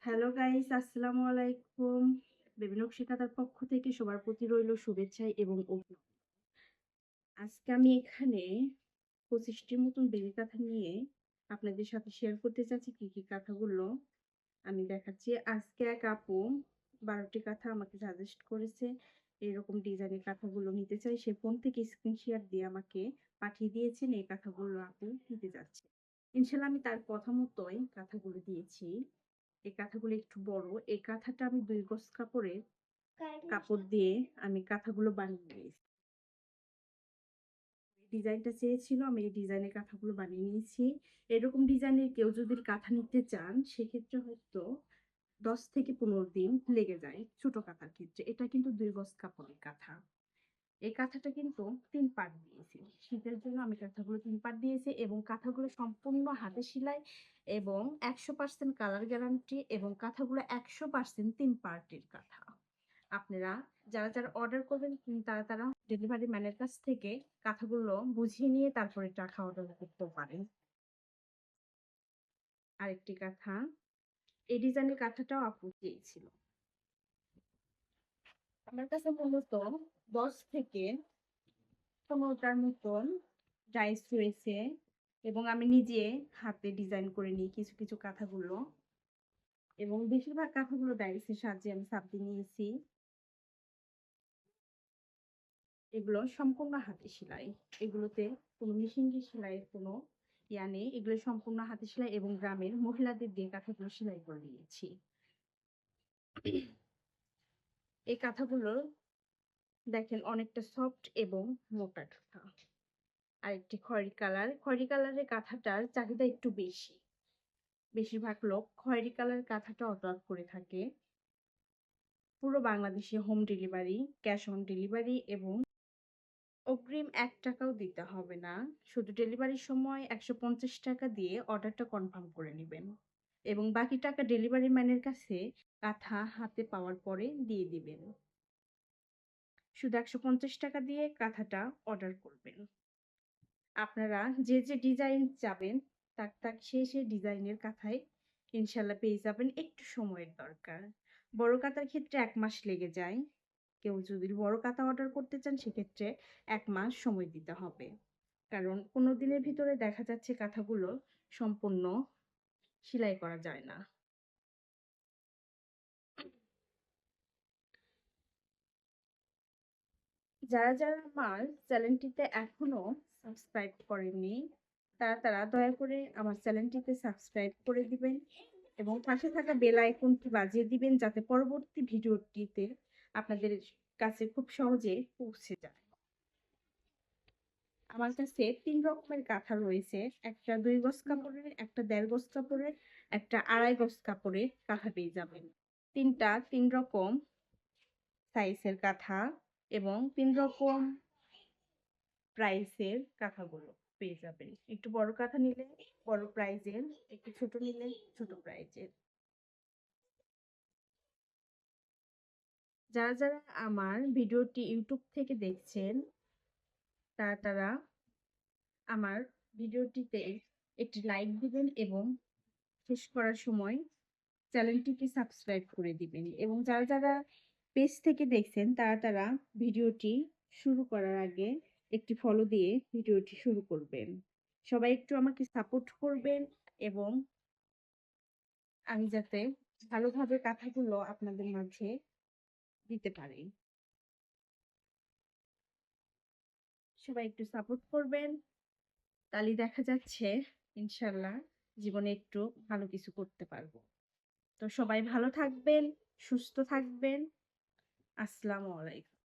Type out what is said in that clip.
Hello guys, আসসালামু আলাইকুম। Baby নকশিকাতার পক্ষ থেকে সবার প্রতি রইল শুভেচ্ছা এবং অভিনন্দন। আজকে আমি এখানে 25টির মতন বেবি কাঁথা নিয়ে আপনাদের সাথে শেয়ার করতে চাচ্ছি কি কি কাঁথাগুলো আমি দেখাচ্ছি। আজকে এক আপু 12টি কাঁথা আমাকে সাজেস্ট করেছে। এরকম ডিজাইনের কাঁথাগুলো নিতে চাই। সে ফোন থেকে স্ক্রিনশট দিয়ে আমাকে পাঠিয়ে দিয়েছেন। এই কাঁথাগুলো আপু নিতে যাচ্ছে। ইনশাআল্লাহ আমি তার কথা মতোই কাঁথাগুলো দিয়েছি। এই কাঁথাগুলো একটু বড়। এই কাঁথাটা আমি 2 গজ কাপড় দিয়ে আমি কাঁথাগুলো বানিয়ে নিয়েছি। ডিজাইনটা চেয়েছিল, আমি এই ডিজাইনের কাঁথাগুলো বানিয়ে নিয়েছি। এরকম ডিজাইনের কেউ যদি কাঁথা নিতে চান সেক্ষেত্রে হয়তো 10 থেকে 15 দিন লেগে যায় ছোট কাঁথার ক্ষেত্রে। এটা কিন্তু 2 গজ কাপড়ের কাঁথা। এই কাঁথাটা কিন্তু 3 পার্ট দিয়েছি। শীতের জন্য আমি কাঁথাগুলো 3 পার্ট দিয়েছি এবং কাঁথাগুলো সম্পূর্ণ হাতে সেলাই এবং 100% কালার গ্যারান্টি এবং কাঁথাগুলো 100% 3 পার্টের কাঁথা। আপনারা যারা অর্ডার করবেন তারা ডেলিভারি ম্যানের কাছ থেকে কাঁথাগুলো বুঝিয়ে নিয়ে তারপরে টাকা অর্ডার করতে পারেন। আরেকটি কাঁথা, এই ডিজাইনের কাঁথাটাও আপু চেয়েছিল। আমার কাছে মূলত 10 থেকে 15টার মতন ডাইস রয়েছে এবং আমি নিজে হাতে ডিজাইন করে নিই কিছু কিছু কাঁথাগুলো এবং বেশিরভাগ কাঁথাগুলো ডাইসের সাহায্যে আমি ছাপতে নিয়েছি। এগুলো সম্পূর্ণ হাতে সেলাই। এগুলোতে কোনো মেশিন দিয়ে সেলাইয়ের কোনো নেই। এগুলো সম্পূর্ণ হাতে সেলাই এবং গ্রামের মহিলাদের দিয়ে কাঁথাগুলো সেলাই করে নিয়েছি। এই কাঁথাগুলো দেখেন অনেকটা সফট এবং মোটা কাঁথা। আরেকটি খয়েরি কালারের কাঁথাটার চাহিদা একটু বেশি। বেশিরভাগ লোক খয়েরি কালার কাঁথাটা অর্ডার করে থাকে। পুরো বাংলাদেশে home delivery, cash on delivery এবং অগ্রিম ১ টাকাও দিতে হবে না। শুধু ডেলিভারির সময় ১৫০ টাকা দিয়ে অর্ডারটা কনফার্ম করে নিবেন এবং বাকি টাকা ডেলিভারি ম্যানের কাছে কাঁথা হাতে পাওয়ার পরে দিয়ে দিবেন। শুধু ১৫০ টাকা দিয়ে কাঁথাটা অর্ডার করবেন। আপনারা যে ডিজাইন চাবেন তাক সে ডিজাইনের কাঁথাই ইনশাআল্লাহ পেয়ে যাবেন। একটু সময়ের দরকার। বড় কাঁথার ক্ষেত্রে ১ মাস লেগে যায়। কেউ যদি বড় কাঁথা অর্ডার করতে চান সেক্ষেত্রে ১ মাস সময় দিতে হবে। কারণ ১৫ দিনের ভিতরে দেখা যাচ্ছে কাঁথাগুলো সম্পূর্ণ সেলাই করা যায় না। যারা আমার চ্যানেলটিতে এখনো সাবস্ক্রাইব করেননি তারা দয়া করে আমার চ্যানেলটিতে সাবস্ক্রাইব করে দিবেন এবং পাশে থাকা বেল আইকনটি বাজিয়ে দিবেন যাতে পরবর্তী ভিডিওটিতে আপনাদের কাছে খুব সহজে পৌঁছে যায়। আমার কাছে ৩ রকমের কাঁথা রয়েছে। একটা ২ গজ কাপড়ের, একটা ১.৫ গজ কাপড়ের, একটা ২.৫ গজ কাপড়ের কাঁথা পেয়ে যাবেন। ৩টা ৩ রকম সাইজের কাঁথা এবং ৩ রকম প্রাইসের কাঁথাগুলো পেয়ে যাবেন। একটু বড় কাঁথা নিলে বড় প্রাইজের, একটু ছোট নিলে ছোট প্রাইজের। যারা আমার ভিডিওটি ইউটিউব থেকে দেখছেন তারা আমার ভিডিওটিতে একটি লাইক দিবেন এবং শেষ করার সময় চ্যানেলটিকে সাবস্ক্রাইব করে দিবেন এবং যারা পেজ থেকে দেখছেন তারা ভিডিওটি শুরু করার আগে একটি ফলো দিয়ে ভিডিওটি শুরু করবেন। সবাই একটু আমাকে সাপোর্ট করবেন এবং আমি যাতে ভালোভাবে কাঁথাগুলো আপনাদের মাঝে দিতে পারি। সবাই একটু সাপোর্ট করবেন। তাহলে দেখা যাচ্ছে ইনশাল্লাহ জীবনে একটু ভালো কিছু করতে পারবো। তো সবাই ভালো থাকবেন, সুস্থ থাকবেন। আসসালামু আলাইকুম।